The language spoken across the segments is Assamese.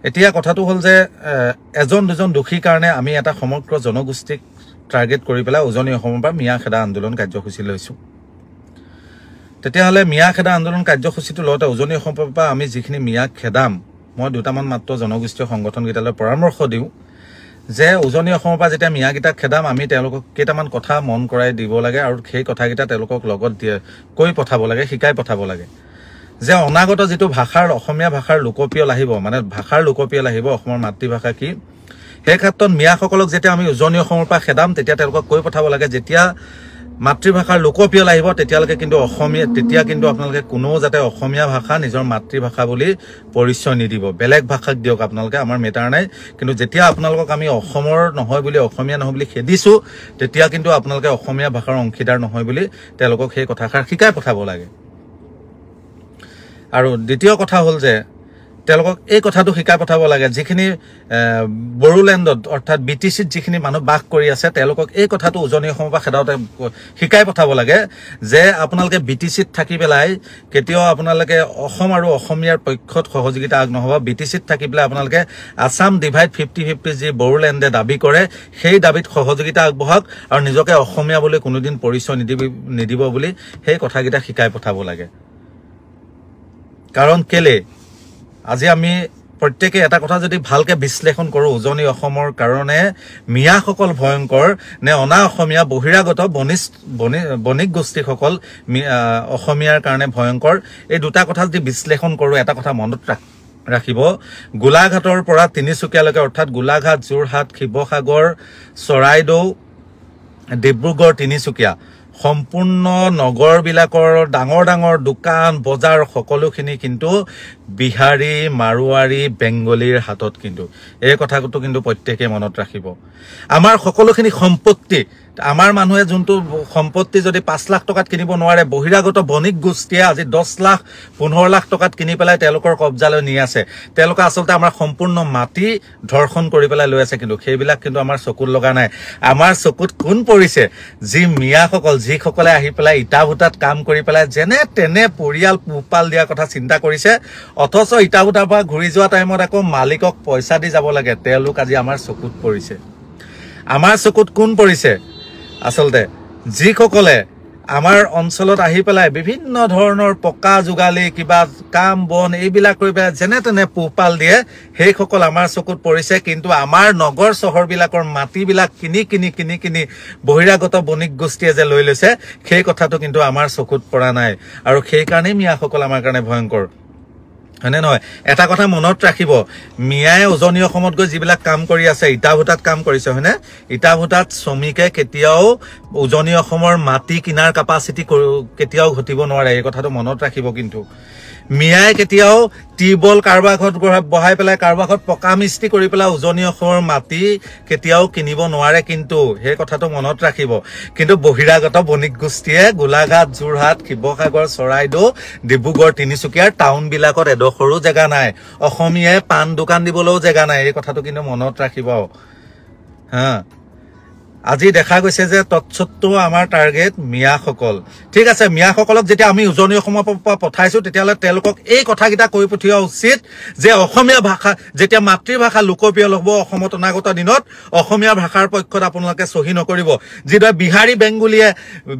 এতিয়া কথাটো হ'ল যে এজন দুজন দোষীৰ কাৰণে আমি এটা সমগ্ৰ জনগোষ্ঠীক টাৰ্গেট কৰি পেলাই উজনি অসমৰ পৰা মিয়া খেদা আন্দোলন কাৰ্যসূচী লৈছোঁ। তেতিয়াহ'লে মিয়া খেদা আন্দোলন কাৰ্যসূচীটো লওঁতে উজনি অসমৰ পৰা আমি যিখিনি মিয়াক খেদাম, মই দুটামান মাত্ৰ জনগোষ্ঠীয় সংগঠনকেইটালৈ পৰামৰ্শ দিওঁ যে উজনি অসমৰ পৰা যেতিয়া মিয়াকেইটাক খেদাম, আমি তেওঁলোকক কেইটামান কথা মন কৰাই দিব লাগে আৰু সেই কথাকেইটা তেওঁলোকক লগত কৈ পঠাব লাগে, শিকাই পঠাব লাগে যে অনাগত যিটো ভাষাৰ অসমীয়া ভাষাৰ লোকপিয়ল আহিব, মানে ভাষাৰ লোকপিয়ল আহিব, অসমৰ মাতৃভাষা কি, সেই ক্ষেত্ৰত মিয়াসকলক যেতিয়া আমি উজনি অসমৰ পৰা খেদাম তেতিয়া তেওঁলোকক কৈ পঠাব লাগে যেতিয়া মাতৃভাষাৰ লোকপিয়ল আহিব তেতিয়ালৈকে কিন্তু তেতিয়া কিন্তু আপোনালোকে কোনো যাতে অসমীয়া ভাষা নিজৰ মাতৃভাষা বুলি পৰিচয় নিদিব, বেলেগ ভাষাক দিয়ক আপোনালোকে, আমাৰ মেটাৰ নাই, কিন্তু যেতিয়া আপোনালোকক আমি অসমৰ নহয় বুলি, অসমীয়া নহয় বুলি খেদিছোঁ তেতিয়া কিন্তু আপোনালোকে অসমীয়া ভাষাৰ অংশীদাৰ নহয় বুলি তেওঁলোকক সেই কথাষাৰ শিকাই পঠাব লাগে। আৰু দ্বিতীয় কথা হ'ল যে তেওঁলোকক এই কথাটো শিকাই পঠাব লাগে যিখিনি বড়োলেণ্ডত অৰ্থাৎ BTCত যিখিনি মানুহ বাস কৰি আছে তেওঁলোকক এই কথাটো উজনি অসমৰ পৰা খেদাওঁতে শিকাই পঠাব লাগে যে আপোনালোকে BTCত থাকি পেলাই কেতিয়াও আপোনালোকে অসম আৰু অসমীয়াৰ পক্ষত সহযোগিতা আগ নহ'ব। BTCত থাকি পেলাই আপোনালোকে আছাম ডিভাইড 50-50 যি বড়োলেণ্ডে দাবী কৰে সেই দাবীত সহযোগিতা আগবঢ়াওক আৰু নিজকে অসমীয়া বুলি কোনোদিন পৰিচয় নিদিব বুলি সেই কথাকেইটা শিকাই পঠাব লাগে। কাৰণ কেলে আজি আমি প্ৰত্যেকে এটা কথা যদি ভালকে বিশ্লেষণ কৰোঁ, উজনি অসমৰ কাৰণে মিয়াসকল ভয়ংকৰ নে অনা অসমীয়া বহিৰাগত বণিক গোষ্ঠীসকল অসমীয়াৰ কাৰণে ভয়ংকৰ, এই দুটা কথা যদি বিশ্লেষণ কৰোঁ এটা কথা মনত ৰাখিব, গোলাঘাটৰ পৰা তিনিচুকীয়ালৈকে অৰ্থাৎ গোলাঘাট, যোৰহাট, শিৱসাগৰ, চৰাইদেউ, ডিব্ৰুগড়, তিনিচুকীয়া সম্পূৰ্ণ নগৰবিলাকৰ ডাঙৰ ডাঙৰ দোকান বজাৰ সকলোখিনি কিন্তু বিহাৰী, মাৰোৱাৰী, বেংগলীৰ হাতত। কিন্তু এই কথাটো কিন্তু প্ৰত্যেকে মনত ৰাখিব। আমাৰ সকলোখিনি সম্পত্তি, আমাৰ মানুহে যোনটো সম্পত্তি যদি 5 লাখ টকাত কিনিব নোৱাৰে, বহিৰাগত বণিক গোষ্ঠীয়ে আজি 10 লাখ 15 লাখ টকাত কিনি পেলাই তেওঁলোকৰ কব্জালৈ নি আছে। তেওঁলোকে আচলতে আমাৰ সম্পূৰ্ণ মাটি ধৰ্ষণ কৰি পেলাই লৈ আছে, কিন্তু সেইবিলাক কিন্তু আমাৰ চকুত লগা নাই। আমাৰ চকুত কোন পৰিছে? যি মিয়াসকল, যিসকলে আহি পেলাই ইটা ভূটাত কাম কৰি পেলাই যেনে তেনে পৰিয়াল পোহপাল দিয়াৰ কথা চিন্তা কৰিছে, অথচ ইটা ভূটাৰ পৰা ঘূৰি যোৱা টাইমত আকৌ মালিকক পইচা দি যাব লাগে, তেওঁলোক আজি আমাৰ চকুত পৰিছে। আমাৰ চকুত কোন পৰিছে? আচলতে যিসকলে আমাৰ অঞ্চলত আহি পেলাই বিভিন্ন ধৰণৰ পকা যোগালী কিবা কাম বন এইবিলাক কৰি পেলাই যেনে তেনে পোহপাল দিয়ে, সেইসকল আমাৰ চকুত পৰিছে। কিন্তু আমাৰ নগৰ চহৰবিলাকৰ মাটিবিলাক কিনি বহিৰাগত বণিক গোষ্ঠীয়ে যে লৈ লৈছে সেই কথাটো কিন্তু আমাৰ চকুত পৰা নাই। আৰু সেইকাৰণেই মিয়াসকল আমাৰ কাৰণে ভয়ংকৰ, হয়নে নহয়? এটা কথা মনত ৰাখিব, মিয়াই উজনি অসমত গৈ যিবিলাক কাম কৰি আছে, ইটা ভূটাত কাম কৰিছে, হয়নে? ইটা ভূটাত শ্ৰমিকে কেতিয়াও উজনি অসমৰ মাটি কিনাৰ কেপাচিটি কেতিয়াও ঘটিব নোৱাৰে, এই কথাটো মনত ৰাখিব। কিন্তু মিয়াই কেতিয়াও টিউবৱেল কাৰোবাৰ ঘৰত বহাই পেলাই কাৰোবাৰ ঘৰত পকা মিস্ত্ৰী কৰি পেলাই উজনি অসমৰ মাটি কেতিয়াও কিনিব নোৱাৰে, কিন্তু সেই কথাটো মনত ৰাখিব। কিন্তু বহিৰাগত বণিক গোষ্ঠীয়ে গোলাঘাট, যোৰহাট, শিৱসাগৰ, চৰাইদেউ, ডিব্ৰুগড়, তিনিচুকীয়াৰ টাউনবিলাকত এডোখৰো জেগা নাই, অসমীয়াই পাণ দোকান দিবলৈও জেগা নাই, এই কথাটো কিন্তু মনত ৰাখিব। হা, আজি দেখা গৈছে যে তৎসত্ত্বেও আমাৰ টাৰ্গেট মিয়াসকল। ঠিক আছে, মিয়াসকলক যেতিয়া আমি উজনি অসমৰ পৰা পঠাইছোঁ তেতিয়াহ'লে তেওঁলোকক এই কথাকেইটা কৈ পঠিওৱা উচিত যে অসমীয়া ভাষা যেতিয়া মাতৃভাষা লোকপিয়ল হ'ব অসমত অনাগত দিনত, অসমীয়া ভাষাৰ পক্ষত আপোনালোকে চহী নকৰিব। যিদৰে বিহাৰী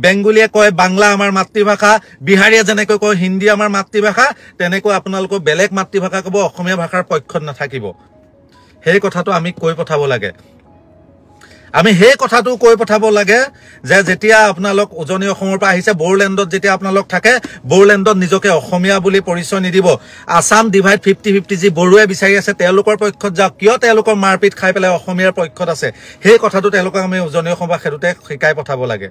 বেংগলীয়ে কয় বাংলা আমাৰ মাতৃভাষা, বিহাৰীয়ে যেনেকৈ কয় হিন্দী আমাৰ মাতৃভাষা, তেনেকৈ আপোনালোকৰ বেলেগ মাতৃভাষা ক'ব, অসমীয়া ভাষাৰ পক্ষত নাথাকিব। সেই কথাটো আমি কৈ পঠাব লাগে। আমি সেই কথাটো কৈ পঠাব লাগে যে যেতিয়া আপোনালোক উজনি অসমৰ পৰা আহিছে, বড়োলেণ্ডত যেতিয়া আপোনালোক থাকে, বড়োলেণ্ডত নিজকে অসমীয়া বুলি পৰিচয় নিদিব। আছাম ডিভাইড 50-50 যি বড়োৱে বিচাৰি আছে তেওঁলোকৰ পক্ষত যাওক, কিয় তেওঁলোকৰ মাৰপিট খাই পেলাই অসমীয়াৰ পক্ষত আছে, সেই কথাটো তেওঁলোকক আমি উজনি অসমৰ পৰা সেইটোতে শিকাই পঠাব লাগে।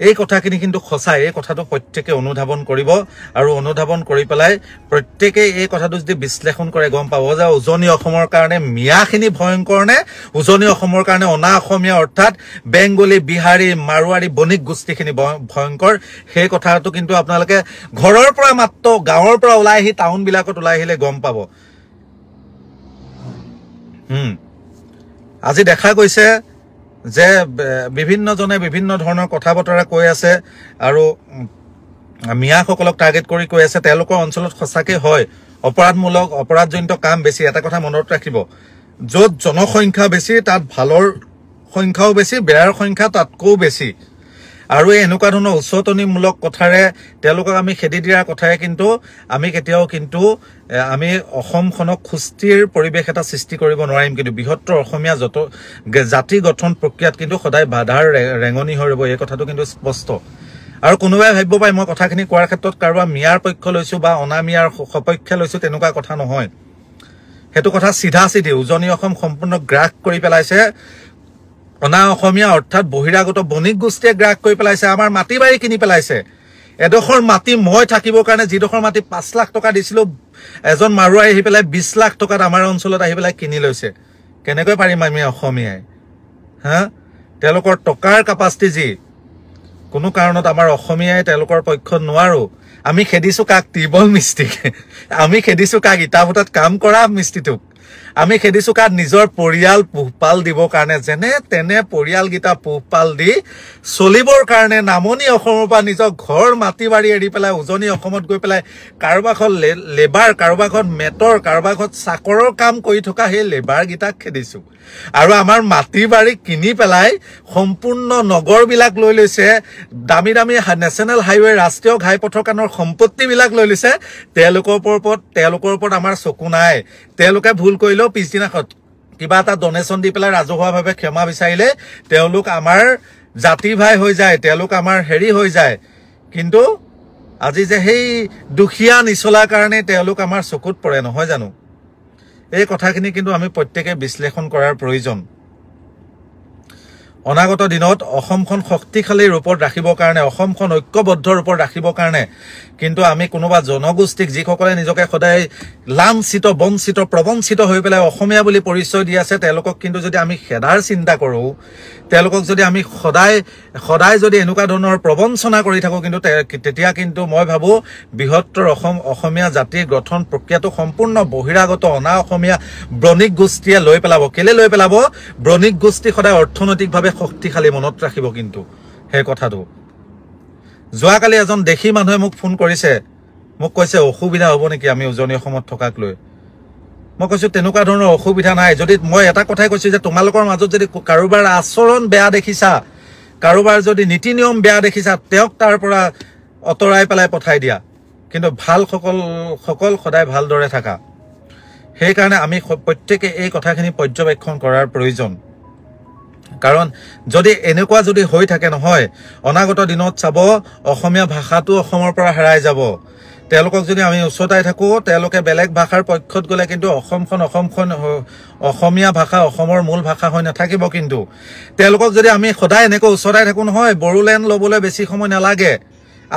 এই কথাখিনি কিন্তু সঁচাই, এই কথাটো প্ৰত্যেকে অনুধাৱন কৰিব আৰু অনুধাৱন কৰি পেলাই প্ৰত্যেকে এই কথাটো যদি বিশ্লেষণ কৰে গম পাব যে উজনি অসমৰ কাৰণে মিয়াখিনি ভয়ংকৰ নে উজনি অসমৰ কাৰণে অনা অসমীয়া অৰ্থাৎ বেংগলী, বিহাৰী, মাৰোৱাৰী বণিক গোষ্ঠীখিনি ভয়ংকৰ। সেই কথাটো কিন্তু আপোনালোকে ঘৰৰ পৰা মাত্ৰ গাঁৱৰ পৰা ওলাই আহি টাউনবিলাকত ওলাই আহিলে গম পাব। আজি দেখা গৈছে যে বিভিন্নজনে বিভিন্ন ধৰণৰ কথা বতৰা কৈ আছে আৰু মিয়াসকলক টাৰ্গেট কৰি কৈ আছে। তেওঁলোকৰ অঞ্চলত সঁচাকৈ হয়, অপৰাধজনিত কাম বেছি এটা কথা মনত ৰাখিব য'ত জনসংখ্যা বেছি তাত ভালৰ সংখ্যাও বেছি বেয়াৰ সংখ্যা তাতকৈও বেছি আৰু এনেকুৱা ধৰণৰ উচ্চতনীমূলক কথাৰে তেওঁলোকক আমি খেদি দিয়াৰ কথাই কিন্তু আমি কেতিয়াও কিন্তু আমি অসমখনক সুস্থিৰ পৰিৱেশ এটা সৃষ্টি কৰিব নোৱাৰিম কিন্তু বৃহত্তৰ অসমীয়া জাতি গঠন প্ৰক্ৰিয়াত কিন্তু সদায় বাধাৰ ৰেঙনি হৈ ৰব এই কথাটো কিন্তু স্পষ্ট আৰু কোনোবাই ভাবিব পাৰে মই কথাখিনি কোৱাৰ ক্ষেত্ৰত কাৰোবাৰ মিয়াৰ পক্ষ লৈছো বা অনামিয়াৰ সপক্ষে লৈছো তেনেকুৱা কথা নহয় হেতু কথা সিধা সিধি উজনি অসম সম্পূৰ্ণ গ্ৰাস কৰি পেলাইছে অনা অসমীয়া অৰ্থাৎ বহিৰাগত বণিক গোষ্ঠীয়ে গ্ৰাস কৰি পেলাইছে আমাৰ মাটি বাৰী কিনি পেলাইছে এডোখৰ মাটি মই থাকিবৰ কাৰণে যিডোখৰ মাটি 5 লাখ টকা দিছিলো এজন মাৰুৱাই আহি পেলাই 20 লাখ টকাত আমাৰ অঞ্চলত আহি পেলাই কিনি লৈছে কেনেকৈ পাৰিম আমি অসমীয়াই হা তেওঁলোকৰ টকাৰ কাপাচিটি যি কোনো কাৰণত আমাৰ অসমীয়াই তেওঁলোকৰ পক্ষ নোৱাৰো আমি খেদিছো কাক টিবল মিস্ত্ৰী আমি খেদিছো কাক ইটাভটাত কাম কৰা মিস্ত্ৰীটোক আমি খেদিছো কাক নিজৰ পৰিয়াল পোহপাল দিবৰ কাৰণে যেনে তেনে পৰিয়াল গিটা পোহপাল দি চলিবৰ কাৰণে নামনি অসমৰ পৰা নিজৰ ঘৰ মাটি বাৰী এৰি পেলাই উজনি অসমত গৈ পেলাই কাৰোবাখন লেবাৰ কাৰোবাখন মেটৰ কাৰোবাখন চাকৰৰ কাম কৰি থকা সেই লেবাৰ গিটাক খেদিছো আৰু আমাৰ মাটি বাৰী কিনি পেলাই সম্পূৰ্ণ নগৰ বিলাক লৈ লৈছে দামী দামী নেশনেল হাইৱে ৰাষ্ট্ৰীয় ঘাইপথৰ কানৰ সম্পত্তি বিলাক লৈ লৈছে তেওঁলোকৰ ওপৰত আমাৰ চকু নাই তেওঁলোকে ভুল কৰিলেও পিছদিনাখন কিবা এটা ডোনেশ্যন দি পেলাই ৰাজহুৱাভাৱে ক্ষমা বিচাৰিলে তেওঁলোক আমাৰ জাতি ভাই হৈ যায় তেওঁলোক আমাৰ হেৰি হৈ যায় কিন্তু আজি যে সেই দুখীয়া নিচলাৰ কাৰণে তেওঁলোক আমাৰ চকুত পৰে নহয় জানো এই কথাখিনি কিন্তু আমি প্ৰত্যেকে বিশ্লেষণ কৰাৰ প্ৰয়োজন অনাগত দিনত অসমখন শক্তিশালী ৰূপত ৰাখিবৰ কাৰণে অসমখন ঐক্যবদ্ধ ৰূপত ৰাখিবৰ কাৰণে কিন্তু আমি কোনোবা জনগোষ্ঠীক যিসকলে নিজকে সদায় লাঞ্ছিত বঞ্চিত প্ৰবঞ্চিত হৈ পেলাই অসমীয়া বুলি পৰিচয় দি আছে তেওঁলোকক কিন্তু যদি আমি খেদাৰ চিন্তা কৰোঁ তেওঁলোকক যদি আমি সদায় যদি এনেকুৱা ধৰণৰ প্ৰবঞ্চনা কৰি থাকোঁ কিন্তু তেতিয়া কিন্তু মই ভাবোঁ বৃহত্তৰ অসমীয়া জাতিৰ গঠন প্ৰক্ৰিয়াটো সম্পূৰ্ণ বহিৰাগত অনা অসমীয়া বণিক গোষ্ঠীয়ে লৈ পেলাব কেলে লৈ পেলাব বণিক গোষ্ঠী সদায় অৰ্থনৈতিকভাৱে শক্তিশালী মনত ৰাখিব কিন্তু সেই কথাটো যোৱাকালি এজন দেশী মানুহে মোক ফোন কৰিছে মোক কৈছে অসুবিধা হ'ব নেকি আমি উজনি অসমত থকাক লৈ মই কৈছো তেনেকুৱা ধৰণৰ অসুবিধা নাই যদি মই এটা কথাই কৈছো যে তোমালোকৰ মাজত যদি কাৰোবাৰ আচৰণ বেয়া দেখিছা কাৰোবাৰ যদি নীতি নিয়ম বেয়া দেখিছা তেওঁক তাৰ পৰা অতৰাই পেলাই পঠাই দিয়া কিন্তু ভাল সকল সদায় ভালদৰে থাকা সেইকাৰণে আমি প্ৰত্যেকে এই কথাখিনি পৰ্যবেক্ষণ কৰাৰ প্ৰয়োজন কাৰণ যদি এনেকুৱা যদি হৈ থাকে নহয় অনাগত দিনত চাব অসমীয়া ভাষাটো অসমৰ পৰা হেৰাই যাব তেওঁলোকক যদি আমি উচ্চতাই থাকো তেওঁলোকে বেলেগ ভাষাৰ পক্ষত গলে কিন্তু অসমখন অসমীয়া ভাষা অসমৰ মূল ভাষা হৈ নাথাকিব কিন্তু তেওঁলোকক যদি আমি সদায় এনেকৈ উচ্চতাই থাকো নহয় বড়োলেণ্ড ল'বলৈ বেছি সময় নালাগে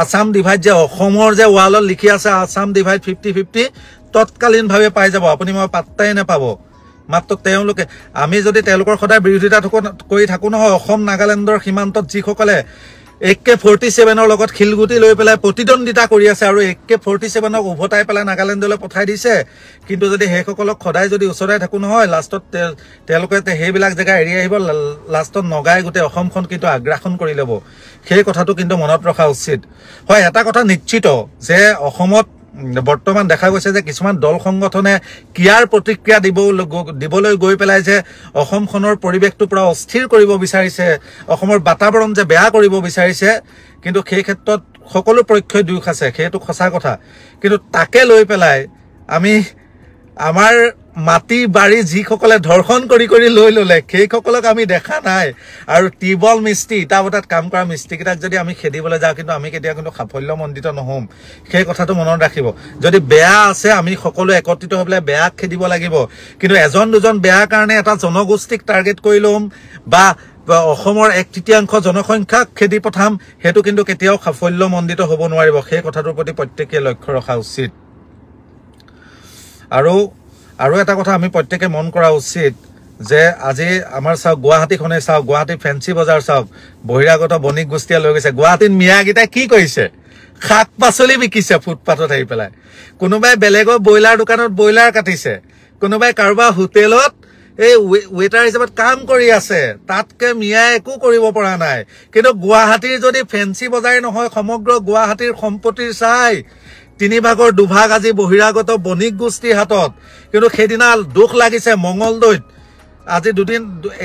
আসাম ডিভাইড যে অসমৰ যে ৱালত লিখি আছে আসাম ডিভাইড 50-50 তৎকালীনভাৱে পাই যাব আপুনি মই পাত্তাই নাপাব মাত্ৰ তেওঁলোকে আমি যদি তেওঁলোকৰ সদায় বিৰোধিতা কৰি থাকো নহয় অসম নাগালেণ্ডৰ সীমান্তত যিসকলে AK-47 লগত খিলগুটি লৈ পেলাই প্ৰতিদ্বন্দিতা কৰি আছে আৰু AK-47ক উভতাই পেলাই নাগালেণ্ডলৈ পঠাই দিছে কিন্তু যদি সেইসকলক সদায় যদি ওচৰাই থাকো নহয় লাষ্টত তেওঁলোকে সেইবিলাক জেগা এৰি আহিব লাষ্টত নগাই গোটেই অসমখন কিন্তু আগ্ৰাসন কৰি ল'ব সেই কথাটো কিন্তু মনত ৰখা উচিত হয় এটা কথা নিশ্চিত যে অসমত বৰ্তমান দেখা গৈছে যে কিছুমান দল সংগঠনে কিয়াৰ প্ৰতিক্ৰিয়া দিবলৈ গৈ পেলাই যে অসমখনৰ পৰিৱেশটো পুৰা অস্থিৰ কৰিব বিচাৰিছে অসমৰ বাতাবৰণ যে বেয়া কৰিব বিচাৰিছে কিন্তু সেই ক্ষেত্ৰত সকলো পক্ষই দুখ আছে সেইটো সঁচা কথা কিন্তু তাকে লৈ পেলাই আমি আমাৰ মাটি বাৰী যিসকলে ধৰ্ষণ কৰি লৈ ললে সেইসকলক আমি দেখা নাই আৰু টিবল মিস্ত্ৰী ইটাভটাত কাম কৰা মিস্ত্ৰীকেইটাক যদি আমি খেদিবলৈ যাওঁ কিন্তু আমি কেতিয়া কিন্তু সাফল্যমণ্ডিত নহম সেই কথাটো মনত ৰাখিব যদি বেয়া আছে আমি সকলো একত্ৰিত হৈ পেলাই বেয়াক খেদিব লাগিব কিন্তু এজন দুজন বেয়াৰ কাৰণে এটা জনগোষ্ঠীক টাৰ্গেট কৰি ল'ম বা অসমৰ 1/3 জনসংখ্যাক খেদি পঠাম সেইটো কিন্তু কেতিয়াও সাফল্যমণ্ডিত হ'ব নোৱাৰিব সেই কথাটোৰ প্ৰতি প্ৰত্যেককে লক্ষ্য ৰখা উচিত আৰু এটা কথা আমি প্ৰত্যেকে মন কৰা উচিত যে আজি আমাৰ চাওক গুৱাহাটীখনে চাওক গুৱাহাটী ফেন্সি বজাৰ চাওক বহিৰাগত বণিক গোষ্ঠীয়ে লৈ গৈছে গুৱাহাটীত মিয়াগিটাই কি কৰিছে শাক পাচলি বিকিছে ফুটপাথত আহি পেলাই কোনোবাই বেলেগৰ ব্ৰইলাৰ দোকানত ব্ৰইলাৰ কাটিছে কোনোবাই কাৰোবাৰ হোটেলত এই ওয়েটাৰ হিচাপত কাম কৰি আছে তাতকে মিয়াই একো কৰিব পৰা নাই কিন্তু গুৱাহাটীৰ যদি ফেন্সি বজাৰ নহয় সমগ্ৰ গুৱাহাটীৰ সম্পত্তিৰ চাই তিনি ভাগৰ দুভাগ আজি বহিৰাগত বণিক গোষ্ঠীৰ হাতত কিন্তু সেইদিনা দুখ লাগিছে মঙ্গলদৈত আজি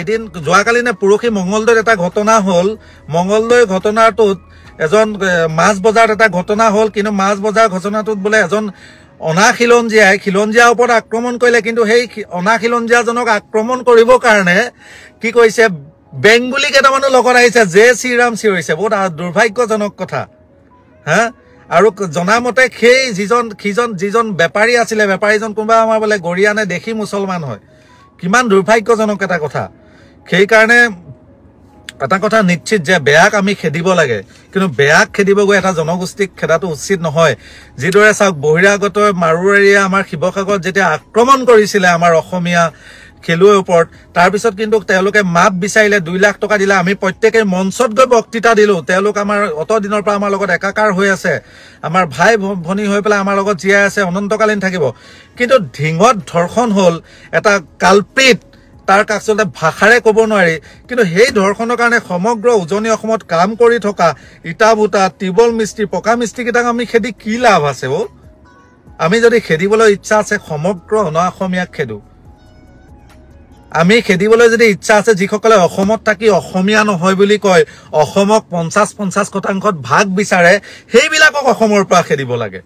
এদিন যোৱাকালি নে পৰহি মঙ্গলদৈত এটা ঘটনা হ'ল মঙ্গলদৈ ঘটনাটোত এজন মাছ বজাৰত এটা ঘটনা হ'ল কিন্তু মাছ বজাৰ ঘটনাটোত বোলে এজন খিলঞ্জীয়াৰ ওপৰত আক্ৰমণ কৰিলে কিন্তু সেই অনাখিলঞ্জীয়াজনক আক্ৰমণ কৰিবৰ কাৰণে কি কৈছে বেংগুলী কেইটামানো লগত আহিছে জে শ্ৰীৰাম চিঞৰিছে বহুত দুৰ্ভাগ্যজনক কথা হা আৰু জনামতে সেই যিজন বেপাৰী আছিলে বেপাৰীজন কোনোবা আমাৰ বোলে গৰিয়া নে দেশী মুছলমান হয় কিমান দুৰ্ভাগ্যজনক এটা কথা সেইকাৰণে এটা কথা নিশ্চিত যে বেয়াক আমি খেদিব লাগে কিন্তু বেয়াক খেদিব গৈ এটা জনগোষ্ঠীক খেদাটো উচিত নহয় যিদৰে চাওক বহিৰাগত মাৰুৱাৰীয়ে আমাৰ শিৱসাগৰত যেতিয়া আক্ৰমণ কৰিছিলে আমাৰ অসমীয়া খেলুৱৈৰ ওপৰত তাৰপিছত কিন্তু তেওঁলোকে মাপ বিচাৰিলে 2 লাখ টকা দিলে আমি প্ৰত্যেকে মঞ্চত গৈ বক্তৃতা দিলো তেওঁলোক আমাৰ অত দিনৰ পৰা আমাৰ লগত একাকাৰ হৈ আছে আমাৰ ভাই ভনী হৈ পেলাই আমাৰ লগত জীয়াই আছে অনন্তকালীন থাকিব কিন্তু ঢিঙত ধৰ্ষণ হ'ল এটা কালপ্ৰিট তাৰ আচলতে ভাষাৰে ক'ব নোৱাৰি কিন্তু সেই ধৰ্ষণৰ কাৰণে সমগ্ৰ উজনি অসমত কাম কৰি থকা ইটাভুটা টিবল মিস্ত্ৰী পকা মিস্ত্ৰী কেইটাক আমি খেদি কি লাভ আছে আমি যদি খেদিবলৈ ইচ্ছা আছে সমগ্ৰ অসমীয়াক খেদো আমি খেদিবলৈ যদি ইচ্ছা আছে যিসকলে অসমত থাকি অসমীয়া নহয় বুলি কয় অসমক 50-50% ভাগ বিচাৰে সেইবিলাকক অসমৰ পৰা খেদিব লাগে